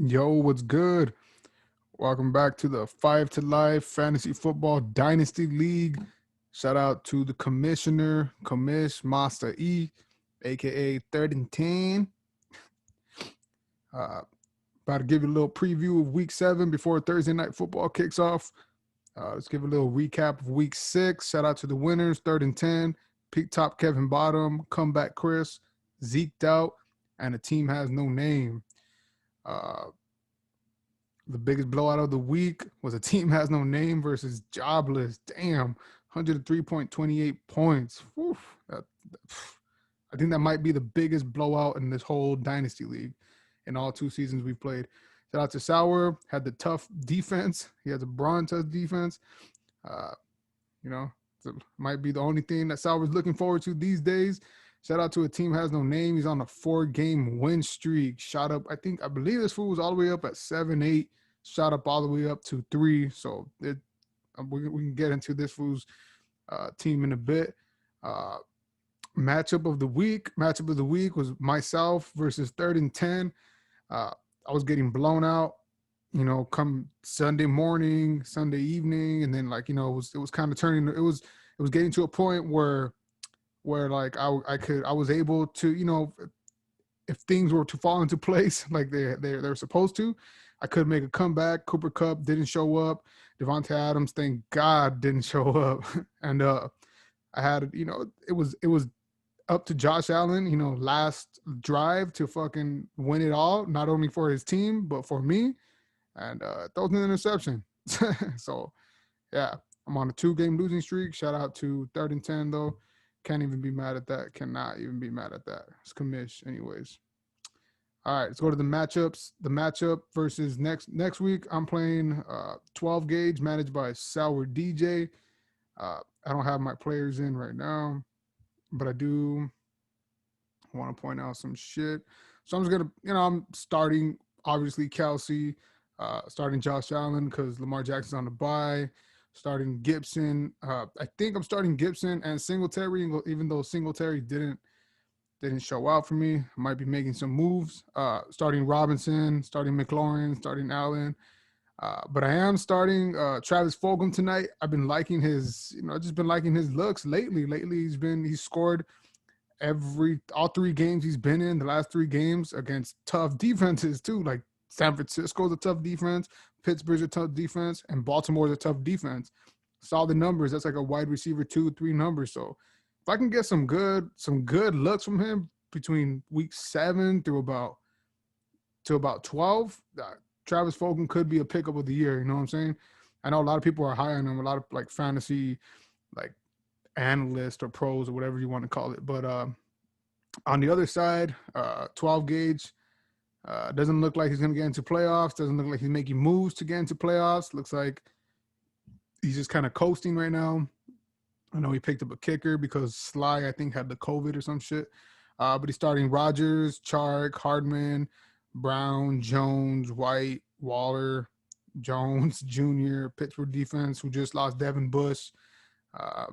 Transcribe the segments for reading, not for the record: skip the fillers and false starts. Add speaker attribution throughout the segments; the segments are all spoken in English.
Speaker 1: Yo, what's good? Welcome back to the Five to Life Fantasy Football Dynasty League. Shout out to the commissioner, Commish Master E, aka Third and 10. Uh, About to give you a little preview of week 7 before Thursday night football kicks off. Let's give a little recap of week 6. Shout out to the winners, Third and 10, Peak Top Kevin Bottom, Comeback Chris, Zeked Out, and the team has no name. Uh, The biggest blowout of the week was a team has no name versus jobless. Damn, 103.28 points. Whew, I think that might be the biggest blowout in this whole dynasty league in all 2 seasons we've played. Shout out to Sauer, had the tough defense. He has a bronze test defense. Uh, you know, so might be the only thing that Sauer's looking forward to these days. Shout out to a team has no name. He's on a 4-game win streak. Shot up, I believe this fool was all the way up at 7-8. Shot up all the way up to 3. So we can get into this fool's team in a bit. Matchup of the week. Matchup of the week was myself versus Third and 10. I was getting blown out, come Sunday morning, Sunday evening, and then it was kind of turning. It was getting to a point where like I was able to, if things were to fall into place like they're supposed to, I could make a comeback. Cooper Kupp didn't show up. Devontae Adams, thank God, didn't show up. And I had, it was up to Josh Allen, last drive to fucking win it all, not only for his team, but for me. And throws an interception. So, yeah, I'm on a 2-game losing streak. Shout out to Third and 10, though. Can't even be mad at that. Cannot even be mad at that. It's commish, anyways. All right, let's go to the matchups. The matchup versus next week, I'm playing 12 gauge managed by Sour DJ. I don't have my players in right now, but I do want to point out some shit. So I'm just going to, I'm starting, obviously, Kelsey, starting Josh Allen because Lamar Jackson's on the bye, starting Gibson. I think I'm starting Gibson and Singletary, even though Singletary didn't show out for me. I might be making some moves. Starting Robinson, starting McLaurin, starting Allen. But I am starting Travis Fulgham tonight. I've been liking his, I've just been liking his looks lately. He's scored all 3 games he's been in, the last 3 games against tough defenses too. Like San Francisco's a tough defense, Pittsburgh's a tough defense, and Baltimore's a tough defense. Saw the numbers. That's like a wide receiver 2-3 numbers. So if I can get some good looks from him between week 7 through about 12, Travis Fulgham could be a pickup of the year. You know what I'm saying? I know a lot of people are high on him, a lot of like fantasy like analysts or pros or whatever you want to call it. But on the other side, 12 gauge doesn't look like he's going to get into playoffs. Doesn't look like he's making moves to get into playoffs. Looks like he's just kind of coasting right now. I know he picked up a kicker because Sly, I think, had the COVID or some shit. But he's starting Rodgers, Chark, Hardman, Brown, Jones, White, Waller, Jones Jr., Pittsburgh defense, who just lost Devin Bush. I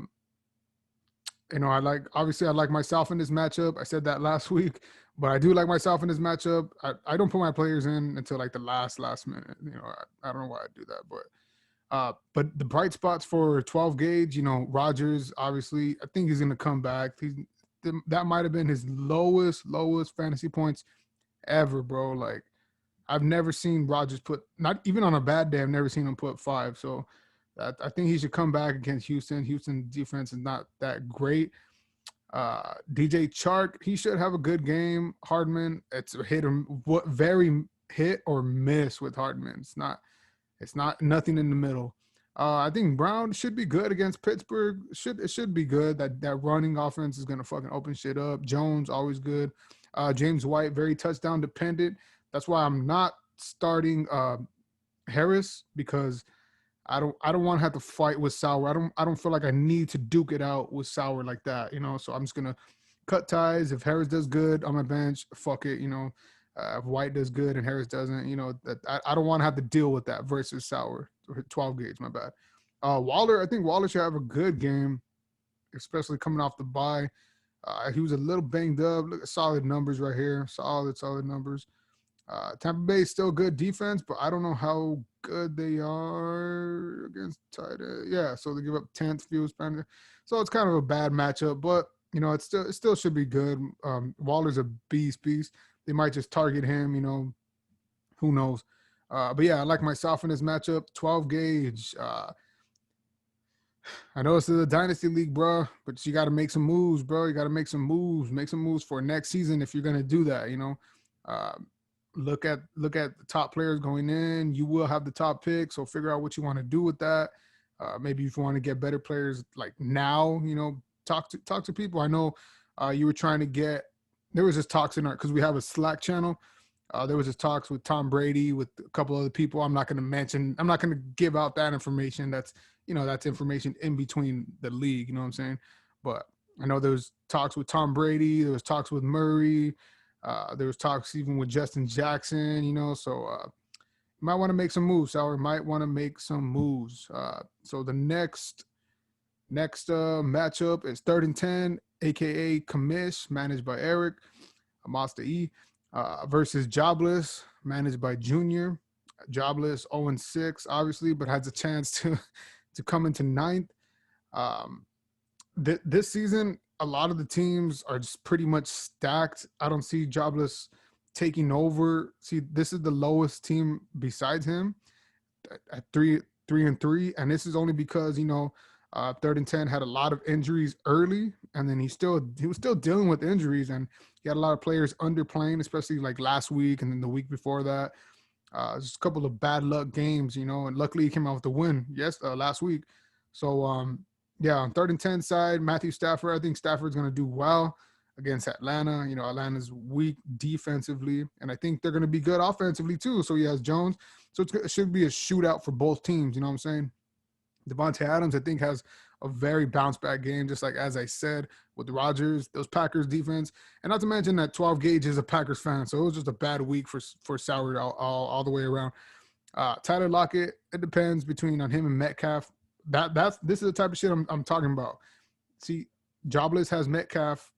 Speaker 1: like myself in this matchup. I said that last week, but I do like myself in this matchup. I don't put my players in until like the last minute. I don't know why I do that, but the bright spots for 12 gauge, Rodgers, obviously, I think he's going to come back. That might have been his lowest fantasy points ever, bro. Like, I've never seen Rodgers put, not even on a bad day, I've never seen him put 5. So I think he should come back against Houston. Houston defense is not that great. DJ Chark, he should have a good game. Hardman, it's a very hit or miss with Hardman. It's not nothing in the middle. I think Brown should be good against Pittsburgh. It should be good. That running offense is going to fucking open shit up. Jones, always good. James White, very touchdown dependent. That's why I'm not starting Harris, because I don't want to have to fight with Sauer. I don't feel like I need to duke it out with Sauer like that, So I'm just going to cut ties. If Harris does good on my bench, fuck it, if White does good and Harris doesn't, that I don't want to have to deal with that versus Sauer. 12 gauge, my bad. Waller, I think Waller should have a good game, especially coming off the bye. He was a little banged up. Look at solid numbers right here. Solid numbers. Tampa Bay is still good defense, but I don't know how good they are against tight end. Yeah, so they give up 10th fewest penalties. So it's kind of a bad matchup, but it still should be good. Waller's a beast. They might just target him, who knows. But yeah, I like myself in this matchup. 12 gauge. I know this is a dynasty league, bro, but you got to make some moves, bro. You got to make some moves. Make some moves for next season if you're gonna do that. Uh, look at the top players going in. You will have the top pick, so figure out what you want to do with that. Maybe if you want to get better players like now, talk to people. I know you were trying to get. There was this talks in our because we have a Slack channel. There was this talks with Tom Brady with a couple other people. I'm not going to give out that information. That's information in between the league. You know what I'm saying? But I know there was talks with Tom Brady. There was talks with Murray. There was talks even with Justin Jackson. So you might want to make some moves. Sauer might want to make some moves. So the next matchup is 3rd and 10, aka Commish, managed by Eric Amasta E. Versus Jobless, managed by Junior. Jobless 0-6, obviously, but has a chance to come into 9th. This season, a lot of the teams are just pretty much stacked. I don't see Jobless taking over. See, this is the lowest team besides him at 3-3, and this is only because 3rd and 10 had a lot of injuries early, and then he was still dealing with injuries, and he had a lot of players underplaying, especially like last week and then the week before that. Just a couple of bad luck games, and luckily he came out with the win last week. So on 3rd and 10 side, Matthew Stafford, I think Stafford's going to do well against Atlanta. Atlanta's weak defensively, and I think they're going to be good offensively too. So he has Jones. So it should be a shootout for both teams. You know what I'm saying? Devontae Adams, I think, has a very bounce-back game, just like as I said, with Rodgers, those Packers defense. And not to mention that 12 Gauge is a Packers fan, so it was just a bad week for Sauer all the way around. Tyler Lockett, it depends between on him and Metcalf. This is the type of shit I'm talking about. See, Jobless has Metcalf,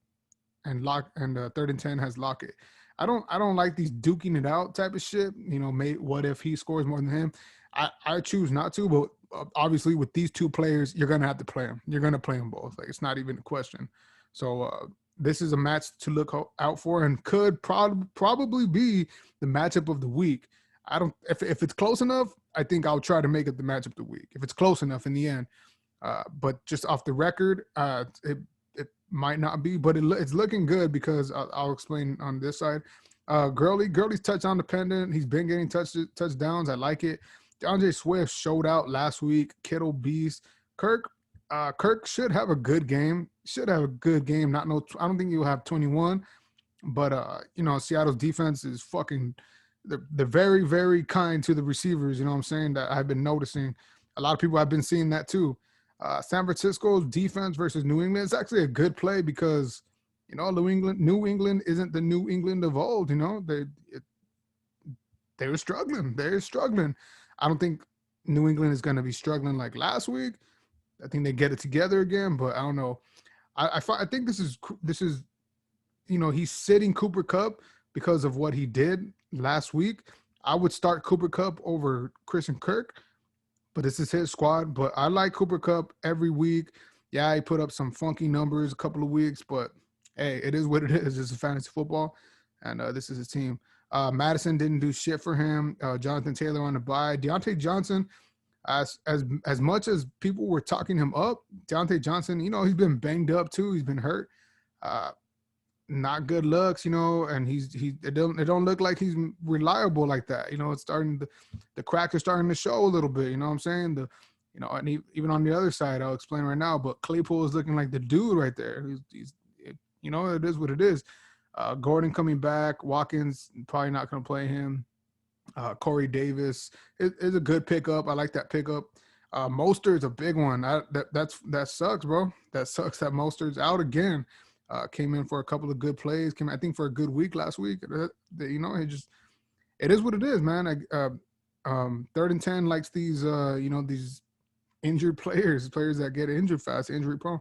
Speaker 1: and 3rd and 10 has Lockett. I don't like these duking it out type of shit. What if he scores more than him? I choose not to, but obviously with these two players, you're going to have to play them. You're going to play them both. Like, it's not even a question. So this is a match to look out for and could probably be the matchup of the week. If it's close enough, I think I'll try to make it the matchup of the week. If it's close enough in the end. But just off the record, it might not be, but it's looking good because I'll explain on this side. Gurley's touchdown dependent. He's been getting touchdowns. I like it. DeAndre Swift showed out last week. Kittle beast. Kirk should have a good game. I don't think he'll have 21, but Seattle's defense is fucking. They're very, very kind to the receivers. You know what I'm saying? That I've been noticing. A lot of people have been seeing that too. San Francisco's defense versus New England is actually a good play because New England isn't the New England of old. They were struggling. They're struggling. I don't think New England is going to be struggling like last week. I think they get it together again, but I don't know. I think this is he's sitting Cooper Kupp because of what he did last week. I would start Cooper Kupp over Christian Kirk, but this is his squad. But I like Cooper Kupp every week. Yeah, he put up some funky numbers a couple of weeks, but hey, it is what it is. It's a fantasy football, and this is his team. Madison didn't do shit for him. Jonathan Taylor on the bye. Deontay Johnson, as much as people were talking him up, Deontay Johnson, he's been banged up too. He's been hurt. Not good looks, and it don't look like he's reliable like that. It's starting the cracks are starting to show a little bit. You know what I'm saying? And even on the other side, I'll explain right now. But Claypool is looking like the dude right there. It is what it is. Gordon coming back. Watkins probably not going to play him. Corey Davis is a good pickup. I like that pickup. Mostert's a big one. That sucks, bro. That sucks that Mostert's out again. Came in for a couple of good plays. I think for a good week last week. It is what it is, man. 3rd and 10 likes these these injured players that get injured fast, injury prone.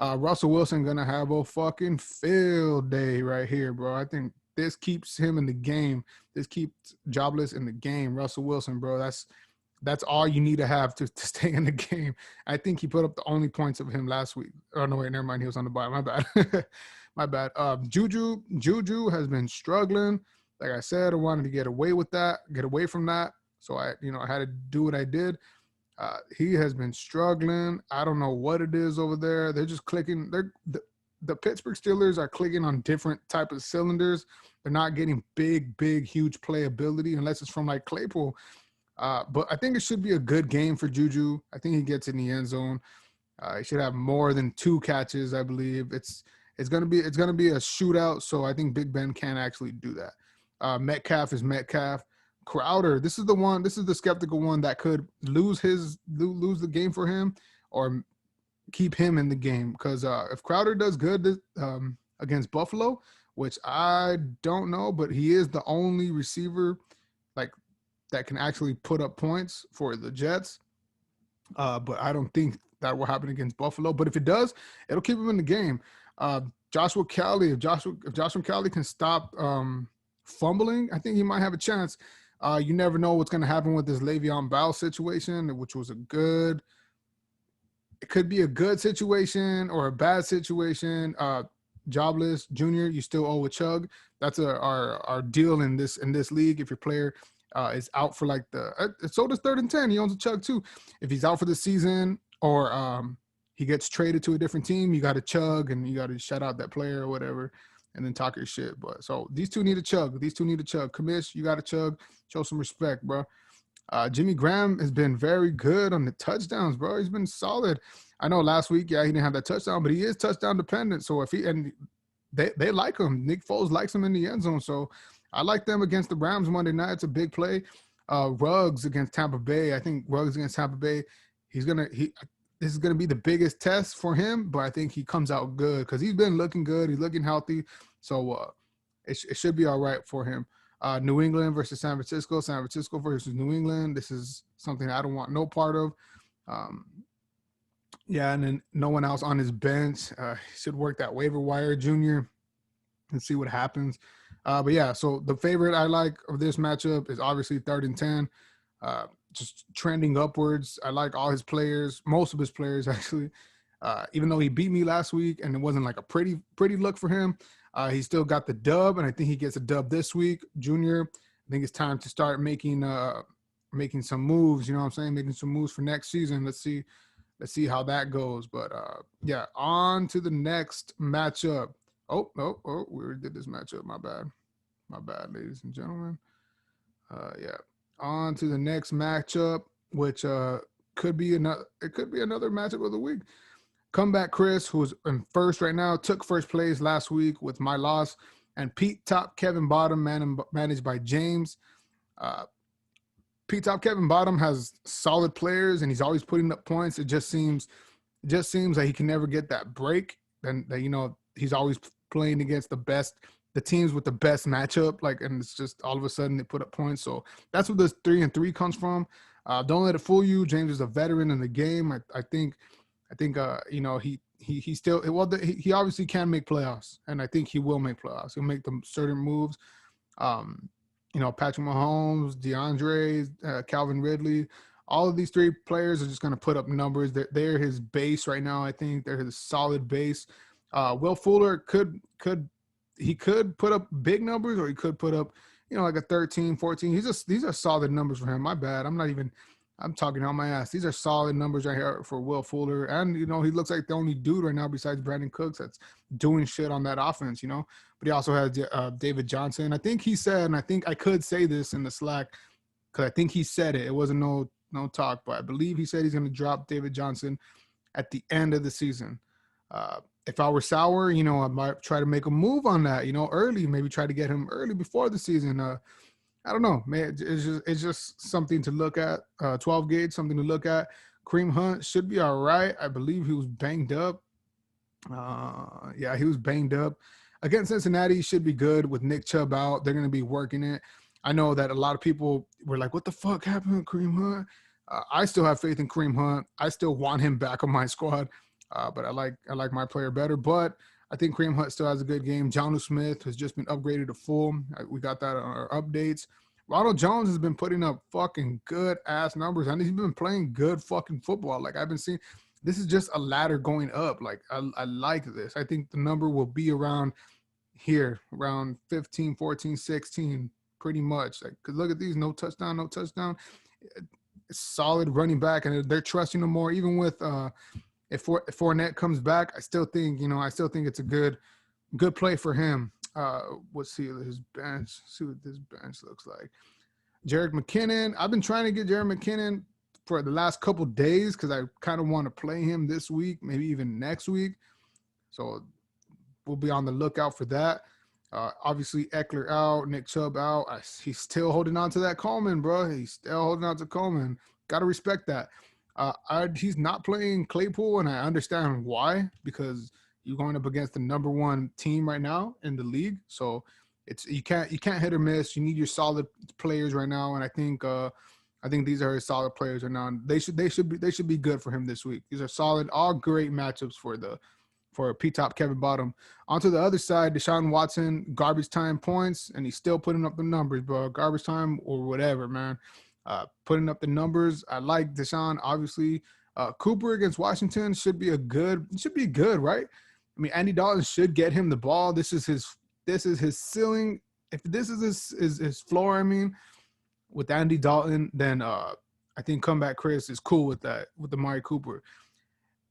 Speaker 1: Russell Wilson gonna have a fucking field day right here, bro. I think this keeps him in the game. This keeps Jobless in the game. Russell Wilson, bro, that's all you need to have to stay in the game. I think he put up the only points of him last week. Oh, no, wait, never mind. He was on the bye. My bad. My bad. Juju has been struggling. Like I said, I wanted to get away from that. So I had to do what I did. He has been struggling. I don't know what it is over there. They're just clicking. The Pittsburgh Steelers are clicking on different type of cylinders. They're not getting big, huge playability unless it's from like Claypool. But I think it should be a good game for Juju. I think he gets in the end zone. He should have more than 2 catches, I believe. It's gonna be a shootout, so I think Big Ben can actually do that. Metcalf is Metcalf. Crowder, this is the skeptical one that could lose the game for him or keep him in the game, because if Crowder does good against Buffalo, which I don't know, but he is the only receiver like that can actually put up points for the Jets. But I don't think that will happen against Buffalo. But if it does, it'll keep him in the game. Joshua Kelly, if Joshua Kelly can stop fumbling, I think he might have a chance. You never know what's going to happen with this Le'Veon Bell situation, which was it could be a good situation or a bad situation. Jobless Junior, you still owe a chug. That's our deal in this league. If your player is out for like so does 3rd and 10, he owns a chug too. If he's out for the season or he gets traded to a different team, you got to chug and you got to shout out that player or whatever and then talk your shit. But so these two need a chug. Commish, you got to chug. Show some respect, bro. Jimmy Graham has been very good on the touchdowns, bro. He's been solid. I know last week, he didn't have that touchdown, but he is touchdown dependent. So they like him. Nick Foles likes him in the end zone. So I like them against the Rams Monday night. It's a big play. Ruggs against Tampa Bay. I think Ruggs against Tampa Bay, this is gonna be the biggest test for him, but I think he comes out good because he's been looking good. He's looking healthy. So it should be all right for him. New England versus San Francisco. San Francisco versus New England. This is something I don't want no part of. And then no one else on his bench. Should work that waiver wire, Junior, and see what happens. So the favorite I like of this matchup is obviously 3rd and 10. Just trending upwards. I like all his players, most of his players actually. Even though he beat me last week and it wasn't like a pretty look for him, he still got the dub, and I think he gets a dub this week. Junior, I think it's time to start making some moves. You know what I'm saying? Making some moves for next season. Let's see how that goes. But on to the next matchup. Oh, we already did this matchup. My bad, ladies and gentlemen. On to the next matchup, which could be another matchup of the week. Comeback Chris, who's in first right now, took first place last week with my loss, and Pete Top Kevin Bottom, managed by James. Pete Top Kevin Bottom has solid players, and he's always putting up points. It just seems like he can never get that break, and that he's always playing against the teams with the best matchup, and it's just all of a sudden they put up points. So that's where this 3 and 3 comes from. Don't let it fool you. James is a veteran in the game. I think he still he obviously can make playoffs, and I think he will make playoffs. He'll make them certain moves. Patrick Mahomes, DeAndre, Calvin Ridley, all of these 3 players are just going to put up numbers. They're his base right now. I think they're his solid base. Will Fuller could put up big numbers, or he could put up, like a 13, 14. These are solid numbers for him. My bad. I'm talking out my ass. These are solid numbers right here for Will Fuller. And, he looks like the only dude right now besides Brandon Cooks that's doing shit on that offense, But he also has David Johnson. I think he said, and I think I could say this in the Slack, because I think he said it. It wasn't no talk, but I believe he said he's going to drop David Johnson at the end of the season. If I were Sauer, I might try to make a move on that, early, maybe try to get him early before the season. I don't know, man. It's just something to look at. 12 gauge, something to look at. Kareem Hunt should be all right. I believe he was banged up. He was banged up. Against Cincinnati, should be good with Nick Chubb out. They're going to be working it. I know that a lot of people were like, what the fuck happened to Kareem Hunt? I still have faith in Kareem Hunt. I still want him back on my squad. But I like my player better. But I think Kareem Hunt still has a good game. Jonnu Smith has just been upgraded to full. We got that on our updates. Ronald Jones has been putting up fucking good ass numbers, and he's been playing good fucking football. Like I've been seeing, this is just a ladder going up. Like I like this. I think the number will be around here, around 15, 14, 16, pretty much. Like, cause look at these, no touchdown, no touchdown. It's solid running back, and they're trusting him more. Even with if Fournette comes back, I still think it's a good play for him. Let's see his bench. See what this bench looks like. Jerick McKinnon. I've been trying to get Jerick McKinnon for the last couple days because I kind of want to play him this week, maybe even next week. So we'll be on the lookout for that. Obviously, Eckler out, Nick Chubb out. He's still holding on to that Coleman, bro. He's still holding on to Coleman. Got to respect that. He's not playing Claypool, and I understand why, because you're going up against the number one team right now in the league. So you can't hit or miss. You need your solid players right now, and I think these are his solid players right now. And they should be good for him this week. These are solid, all great matchups for P-Top Kevin Bottom. Onto the other side, Deshaun Watson, garbage time points, and he's still putting up the numbers, bro. Garbage time or whatever, man. Putting up the numbers. I like Deshaun, obviously. Cooper against Washington should be good, right? I mean, Andy Dalton should get him the ball. This is his ceiling. If this is his floor, I mean, with Andy Dalton, then I think Comeback Chris is cool with that, with Amari Cooper.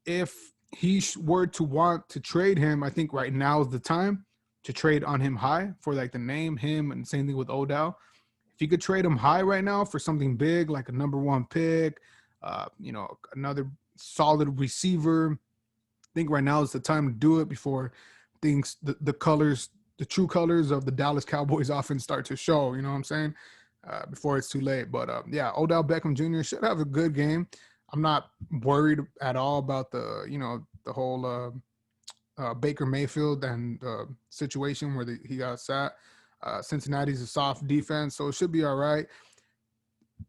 Speaker 1: If he were to want to trade him, I think right now is the time to trade on him high for like the name, him, and same thing with Odell. If you could trade him high right now for something big, like a number one pick, another solid receiver, I think right now is the time to do it before things, the true colors of the Dallas Cowboys offense start to show, you know what I'm saying? Before it's too late. But Odell Beckham Jr. should have a good game. I'm not worried at all about the whole Baker Mayfield and situation where he got sat. Cincinnati's a soft defense, so it should be all right.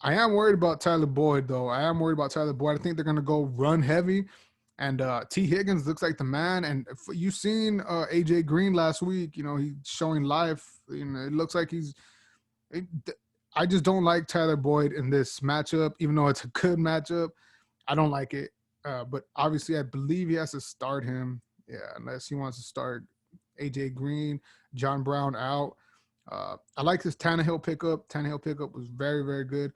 Speaker 1: I am worried about Tyler Boyd, though. I think they're going to go run heavy. And T. Higgins looks like the man. And you've seen A.J. Green last week. He's showing life. It looks like I just don't like Tyler Boyd in this matchup, even though it's a good matchup. I don't like it. But obviously, I believe he has to start him. Yeah, unless he wants to start A.J. Green, John Brown out. I like this Tannehill pickup. Tannehill pickup was very, very good.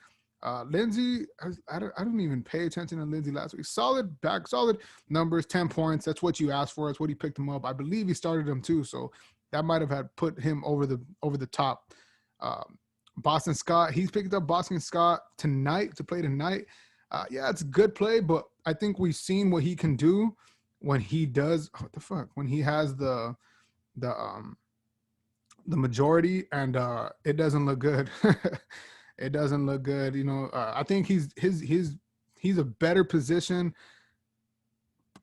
Speaker 1: Lindsey, I didn't even pay attention to Lindsey last week. Solid numbers, 10 points. That's what you asked for. That's what he picked him up. I believe he started him too, so that might have had put him over the top. Boston Scott, he's picked up Boston Scott to play tonight. It's a good play, but I think we've seen what he can do when he does. What the fuck? When he has the majority, and it doesn't look good. It doesn't look good. I think he's a better position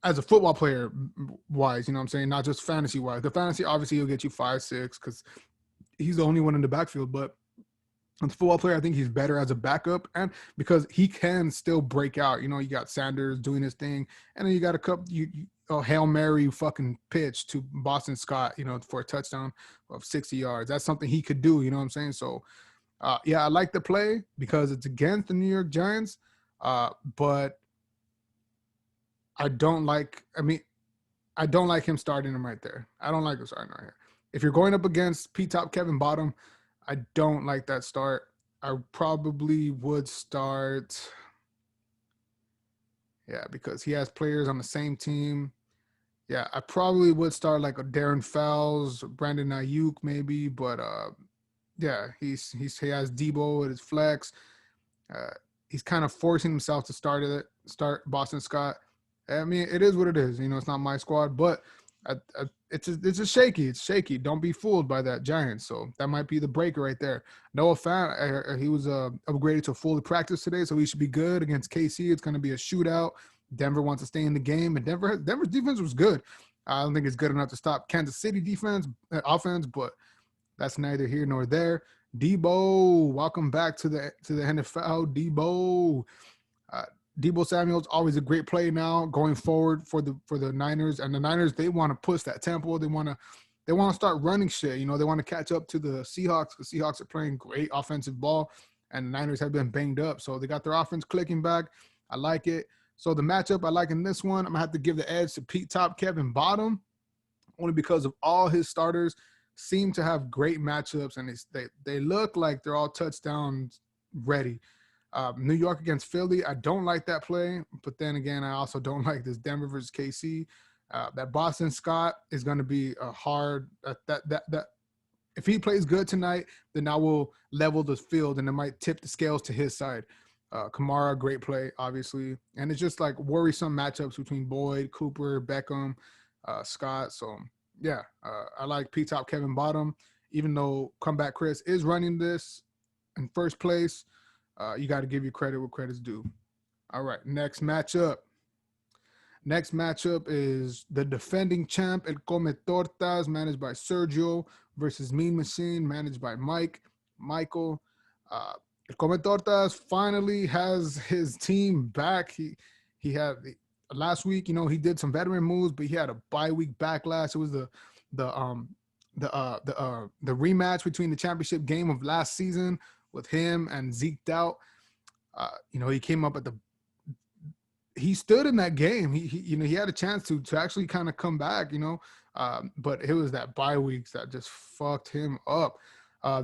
Speaker 1: as a football player wise. You know what I'm saying? Not just fantasy wise. The fantasy, obviously, he'll get you 5-6 because he's the only one in the backfield, but as a football player, I think he's better as a backup, and because he can still break out. You got Sanders doing his thing, and then you got a couple Hail Mary fucking pitch to Boston Scott, for a touchdown of 60 yards. That's something he could do. You know what I'm saying? So, I like the play because it's against the New York Giants, but I don't like him starting him right there. I don't like him starting right here. If you're going up against P-Top Kevin Bottom, I don't like that start. I probably would start, because he has players on the same team. Yeah, I probably would start like a Darren Fells, Brandon Ayuk maybe, but he has Debo at his flex. He's kind of forcing himself to start Boston Scott. I mean, it is what it is. It's not my squad, but it's just shaky. It's shaky. Don't be fooled by that Giants. So that might be the breaker right there. Noah Fant, he was upgraded to full practice today, so he should be good against KC. It's going to be a shootout. Denver wants to stay in the game, and Denver's defense was good. I don't think it's good enough to stop Kansas City offense, but that's neither here nor there. Debo, welcome back to the NFL. Debo, Debo Samuel's always a great play now going forward for the Niners, and the Niners, they want to push that tempo. They want to start running shit. You know, they want to catch up to the Seahawks. The Seahawks are playing great offensive ball, and the Niners have been banged up. So they got their offense clicking back. I like it. So the matchup I like in this one, I'm gonna have to give the edge to Pete Top, Kevin Bottom, only because of all his starters seem to have great matchups, and they look like they're all touchdowns ready. New York against Philly, I don't like that play, but then again, I also don't like this Denver versus KC. That Boston Scott is going to be a hard that if he plays good tonight, then I will level the field and it might tip the scales to his side. Kamara, great play, obviously, and it's just like worrisome matchups between Boyd, Cooper, Beckham, Scott. So yeah, I like P Top, Kevin Bottom, even though Comeback Chris is running this in first place. You got to give you credit where credit's due. All right, next matchup. Next matchup is the defending champ, El Come Tortas, managed by Sergio, versus Mean Machine, managed by Michael. El Come Tortas finally has his team back. He had last week, you know, he did some veteran moves, but he had a bye week backlash. It was the rematch between the championship game of last season with him and Zeke Doubt. You know, he came up at he stood in that game. He had a chance to actually kind of come back, you know, but it was that bye weeks that just fucked him up.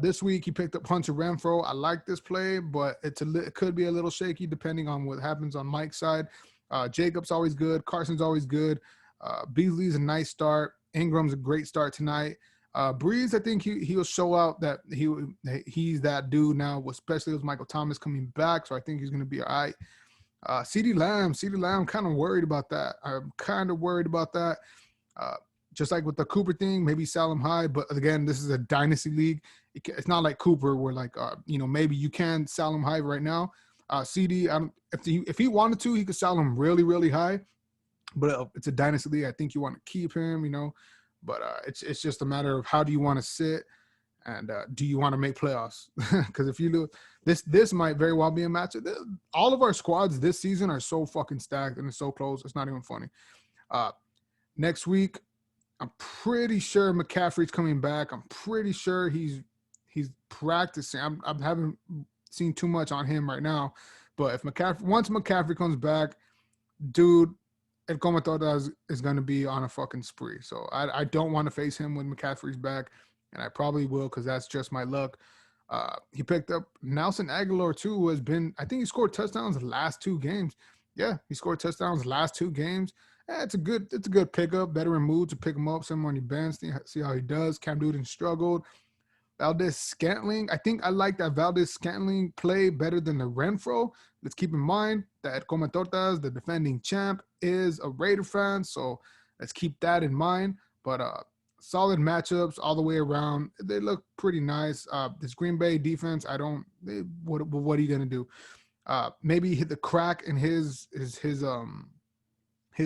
Speaker 1: This week he picked up Hunter Renfro. I like this play, but it could be a little shaky depending on what happens on Mike's side. Jacob's always good. Carson's always good. Beasley's a nice start. Ingram's a great start tonight. Breeze, I think he'll show out that he's that dude now, especially with Michael Thomas coming back. So I think he's going to be all right. CeeDee Lamb, kind of worried about that. I'm kind of worried about that. Just like with the Cooper thing, maybe sell him high. But again, this is a dynasty league. It's not like Cooper where like, maybe you can sell him high right now. CD, if he wanted to, he could sell him really, really high. But it's a dynasty league. I think you want to keep him, you know. But it's just a matter of how do you want to sit and do you want to make playoffs? Because if you do, this might very well be a matchup. All of our squads this season are so fucking stacked and it's so close. It's not even funny. Next week, I'm pretty sure McCaffrey's coming back. I'm pretty sure he's practicing. I haven't seen too much on him right now. But if once McCaffrey comes back, dude, El Como Todas is going to be on a fucking spree. So I don't want to face him when McCaffrey's back, and I probably will because that's just my luck. He picked up Nelson Aguilar too, who has been, I think he scored touchdowns the last 2 games. Yeah, he scored touchdowns the last 2 games. It's a good pickup. Veteran move to pick him up, send him on your bench, see how he does. Cam Newton struggled. Valdez Scantling. I think I like that Valdez Scantling play better than the Renfro. Let's keep in mind that Come Tortas, the defending champ, is a Raider fan, so let's keep that in mind. But solid matchups all the way around. They look pretty nice. This Green Bay defense, what are you gonna do? Maybe hit the crack in his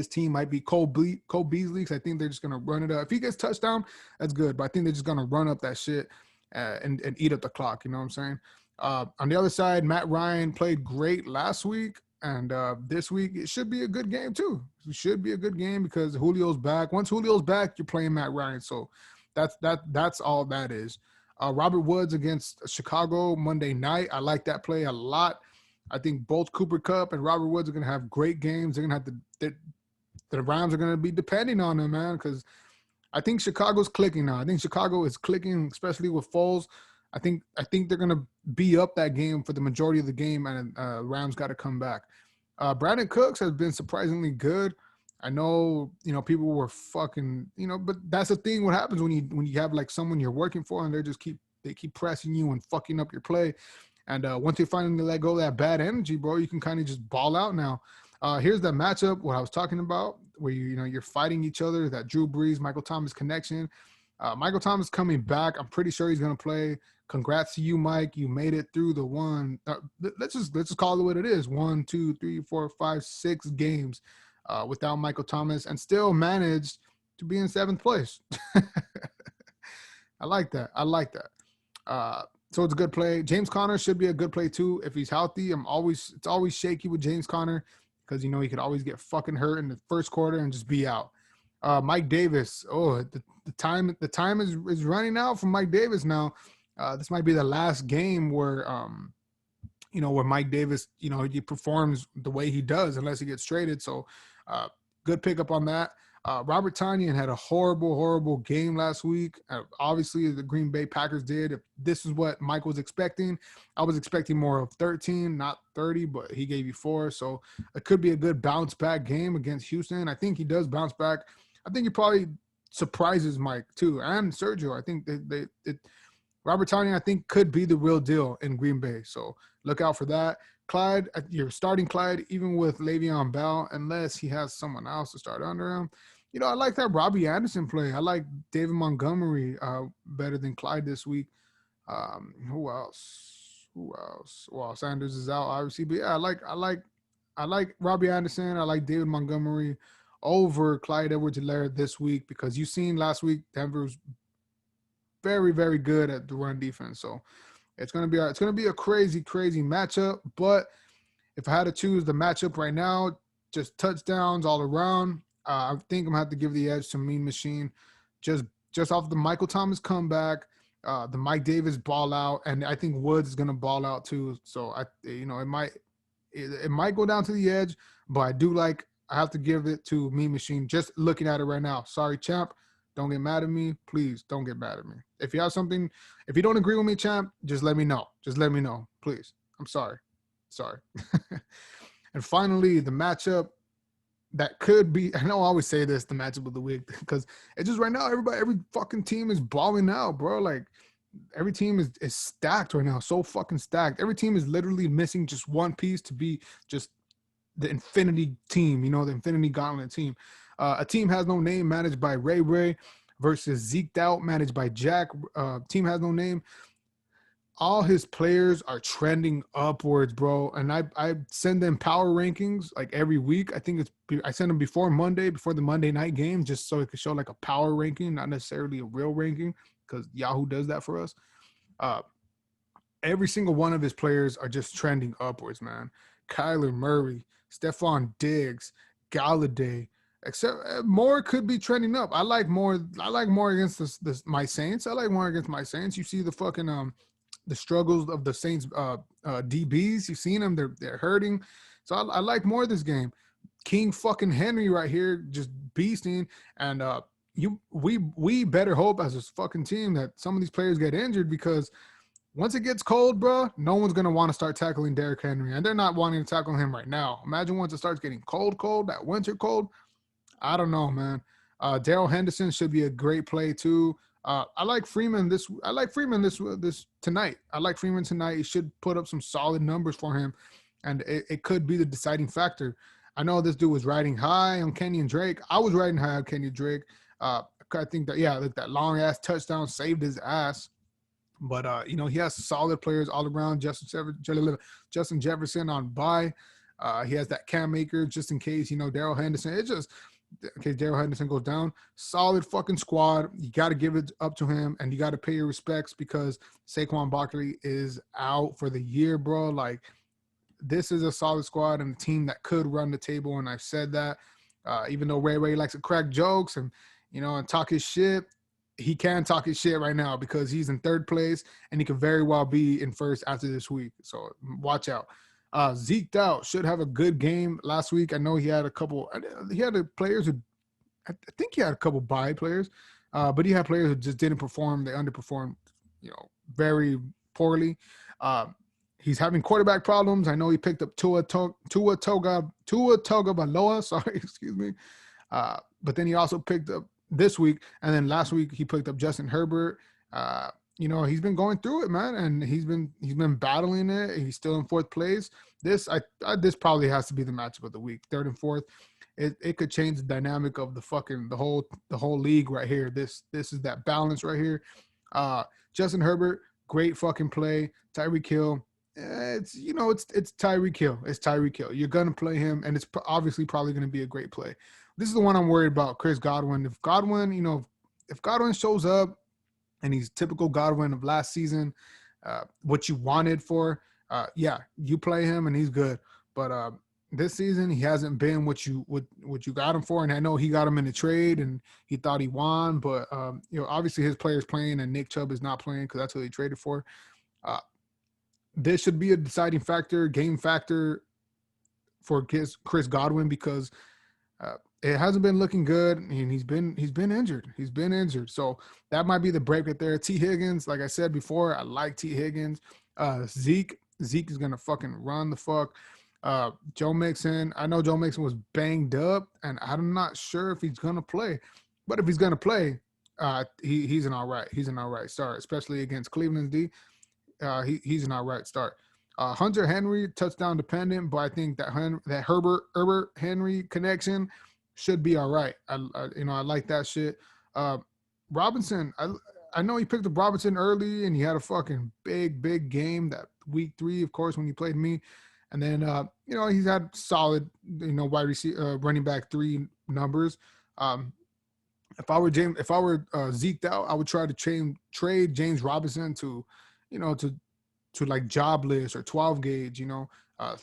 Speaker 1: team might be Cole Beasley, because I think they're just gonna run it up. If he gets touchdown, that's good. But I think they're just gonna run up that shit. And eat up the clock, you know what I'm saying? On the other side, Matt Ryan played great last week, and this week it should be a good game too. It should be a good game because Julio's back. Once Julio's back, you're playing Matt Ryan, so that's all that is. Robert Woods against Chicago Monday night. I like that play a lot. I think both Cooper Kupp and Robert Woods are going to have great games. They're going to have the Rams are going to be depending on them, man, because I think Chicago's clicking now. I think Chicago is clicking, especially with Foles. I think they're going to be up that game for the majority of the game, and Rams got to come back. Brandon Cooks has been surprisingly good. I know, people were fucking, but that's the thing. What happens when you have like someone you're working for and they keep pressing you and fucking up your play. And once you finally let go of that bad energy, bro, you can kind of just ball out now. Here's that matchup, what I was talking about, where you're fighting each other, that Drew Brees, Michael Thomas connection. Michael Thomas coming back. I'm pretty sure he's going to play. Congrats to you, Mike. You made it through the one. Let's just call it what it is. 1, 2, 3, 4, 5, 6 games without Michael Thomas and still managed to be in 7th place. I like that. So it's a good play. James Conner should be a good play too if he's healthy. It's always shaky with James Conner because he could always get fucking hurt in the first quarter and just be out. Mike Davis. Oh, the time is running out for Mike Davis now. This might be the last game where where Mike Davis, he performs the way he does unless he gets traded. So good pickup on that. Robert Tonyan had a horrible, horrible game last week. Obviously, the Green Bay Packers did. If this is what Mike was expecting, I was expecting more of 13, not 30, but he gave you 4. So it could be a good bounce back game against Houston. I think he does bounce back. I think he probably surprises Mike too, and Sergio. I think Robert Tonyan, I think, could be the real deal in Green Bay. So look out for that. Clyde, you're starting Clyde even with Le'Veon Bell, unless he has someone else to start under him. I like that Robbie Anderson play. I like David Montgomery better than Clyde this week. Who else? Well, Sanders is out, obviously, but yeah, I like Robbie Anderson. I like David Montgomery over Clyde Edwards-Helaire this week because you've seen last week Denver was very, very good at the run defense. So it's gonna be a crazy, crazy matchup. But if I had to choose the matchup right now, just touchdowns all around. I think I'm gonna have to give the edge to Mean Machine, just off the Michael Thomas comeback, the Mike Davis ball out, and I think Woods is gonna ball out too. So it might go down to the edge, but I have to give it to Mean Machine. Just looking at it right now. Sorry, champ. Don't get mad at me. Please don't get mad at me. If you have something, if you don't agree with me, champ, just let me know. Just let me know, please. I'm sorry. And finally, the matchup that could be, I know I always say this, the matchup of the week, because it's just right now, every fucking team is balling out, bro. Like, every team is stacked right now, so fucking stacked. Every team is literally missing just one piece to be just the Infinity team, the Infinity Gauntlet team. A team has no name managed by Ray Ray versus Zeked Out managed by Jack. Team has no name. All his players are trending upwards, bro. And I send them power rankings like every week. I send them before the Monday night game, just so it could show like a power ranking, not necessarily a real ranking, because Yahoo does that for us. Every single one of his players are just trending upwards, man. Kyler Murray, Stephon Diggs, Galladay, except Moore could be trending up. I like Moore against my Saints. I like Moore against my Saints. You see the fucking the struggles of the Saints DBs. You've seen them; they're hurting. So I like Moore this game. King fucking Henry right here, just beasting, and we better hope as a fucking team that some of these players get injured, because once it gets cold, bro, no one's going to want to start tackling Derrick Henry. And they're not wanting to tackle him right now. Imagine once it starts getting cold, that winter cold. I don't know, man. Darrell Henderson should be a great play, too. I like Freeman this tonight. I like Freeman tonight. He should put up some solid numbers for him. And it could be the deciding factor. I know this dude was riding high on Kenyon Drake. I was riding high on Kenyon Drake. I think that long-ass touchdown saved his ass. But, he has solid players all around. Justin Jefferson on bye. He has that Cam Akers just in case, Darrell Henderson. It's just in case Darrell Henderson goes down. Solid fucking squad. You got to give it up to him, and you got to pay your respects because Saquon Barkley is out for the year, bro. Like, this is a solid squad and a team that could run the table, and I've said that. Even though Ray likes to crack jokes and talk his shit, he can talk his shit right now because he's in third place and he could very well be in first after this week. So watch out. Zeked Out should have a good game last week. I know he had players who, I think he had a couple bye players, but he had players who just didn't perform. They underperformed, very poorly. He's having quarterback problems. I know he picked up Tua Tagovailoa. Sorry, excuse me. But then he also picked up this week, and then last week he picked up Justin Herbert. He's been going through it, man, and he's been battling it. He's still in fourth place. This probably has to be the matchup of the week, third and fourth. It could change the dynamic of the whole league right here. This is that balance right here. Justin Herbert, great fucking play. Tyreek Hill, it's Tyreek Hill. It's Tyreek Hill. You're gonna play him, and it's obviously probably gonna be a great play. This is the one I'm worried about, Chris Godwin. If Godwin shows up and he's typical Godwin of last season, what you wanted for, yeah, you play him and he's good. But this season he hasn't been what you got him for. And I know he got him in a trade and he thought he won, but obviously his player's playing and Nick Chubb is not playing because that's who he traded for. This should be a deciding factor, game factor for Chris Godwin because it hasn't been looking good, and he's been injured. He's been injured, so that might be the break right there. T. Higgins, like I said before, I like T. Higgins. Zeke is gonna fucking run the fuck. Joe Mixon, I know Joe Mixon was banged up, and I'm not sure if he's gonna play, but if he's gonna play, he's an all right start, especially against Cleveland's D. He's an all right start. Hunter Henry, touchdown dependent, but I think that Herbert Henry connection should be all right. I like that shit. Robinson, I know he picked up Robinson early and he had a fucking big game that week 3, of course, when he played me. And then, he's had solid, wide receiver, running back 3 numbers. If I were Zeked out, I would try to trade James Robinson to like jobless or 12 gauge,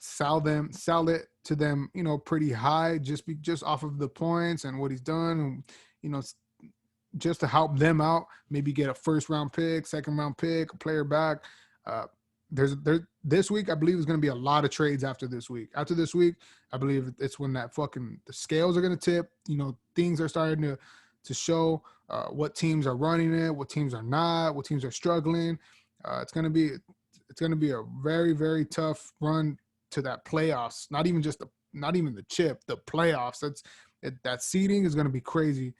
Speaker 1: sell it to them, pretty high, just off of the points and what he's done. And, just to help them out, maybe get a first round pick, second round pick, a player back. This week, I believe is going to be a lot of trades after this week. After this week, I believe it's when the scales are going to tip, things are starting to show what teams are running it, what teams are not, what teams are struggling. It's going to be a very, very tough run to that playoffs. Not even the chip, the playoffs. That seeding is going to be crazy.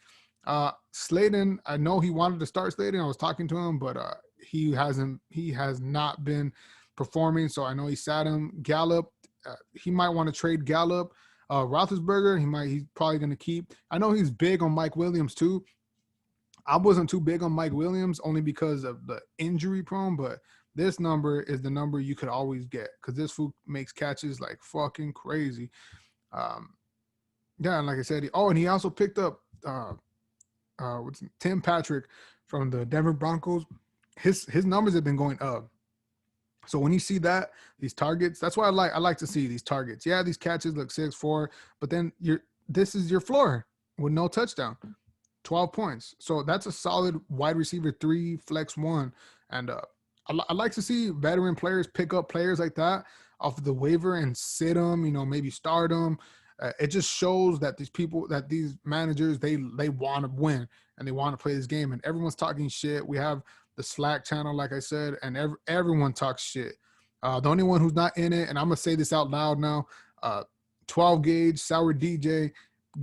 Speaker 1: Slayton, I know he wanted to start Slayton. I was talking to him, but he has not been performing. So I know he sat him. Gallup, he might want to trade Gallup. Roethlisberger, he's probably going to keep. I know he's big on Mike Williams too. I wasn't too big on Mike Williams only because of the injury prone, but this number is the number you could always get because this fool makes catches like fucking crazy. And like I said, and he also picked up Tim Patrick from the Denver Broncos. His numbers have been going up. So when you see these targets, that's why I like to see these targets. Yeah, these catches look 6-4, but then this is your floor with no touchdown. 12 points. So that's a solid wide receiver 3, flex 1. And I like to see veteran players pick up players like that off of the waiver and sit them, maybe start them. It just shows that these managers, they want to win and they want to play this game. And everyone's talking shit. We have the Slack channel, like I said, and everyone talks shit. The only one who's not in it, and I'm going to say this out loud now, 12 gauge, Sour DJ,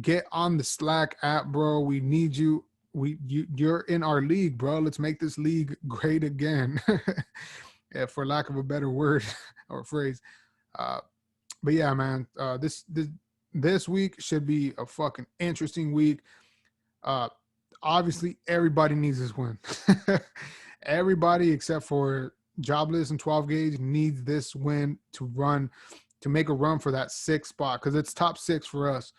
Speaker 1: get on the Slack app, bro. We need you. You're in our league, bro. Let's make this league great again, for lack of a better word or phrase. But yeah, man, this week should be a fucking interesting week. Obviously, everybody needs this win. Everybody except for Jobless and 12 gauge needs this win to make a run for that 6th spot because it's top 6 for us.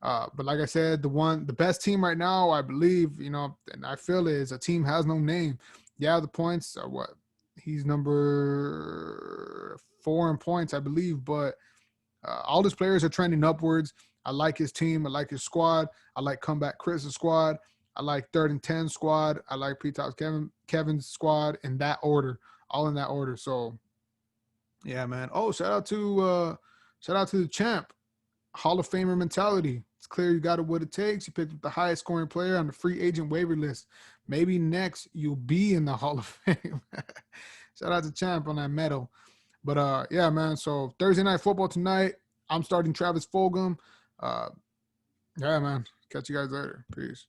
Speaker 1: But like I said, the best team right now, I believe, and I feel is a team has no name. Yeah, the points are what? He's number 4 in points, I believe, but all his players are trending upwards. I like his team. I like his squad. I like Comeback Chris's squad. I like 3rd and 10 squad. I like P-Tops Kevin's squad in that order, all in that order. So, yeah, man. Oh, shout out to the champ. Hall of Famer mentality. It's clear you got what it takes. You picked up the highest scoring player on the free agent waiver list. Maybe next you'll be in the Hall of Fame. Shout out to Champ on that medal. But yeah, man. So Thursday night football tonight. I'm starting Travis Fulgham. Yeah, man. Catch you guys later. Peace.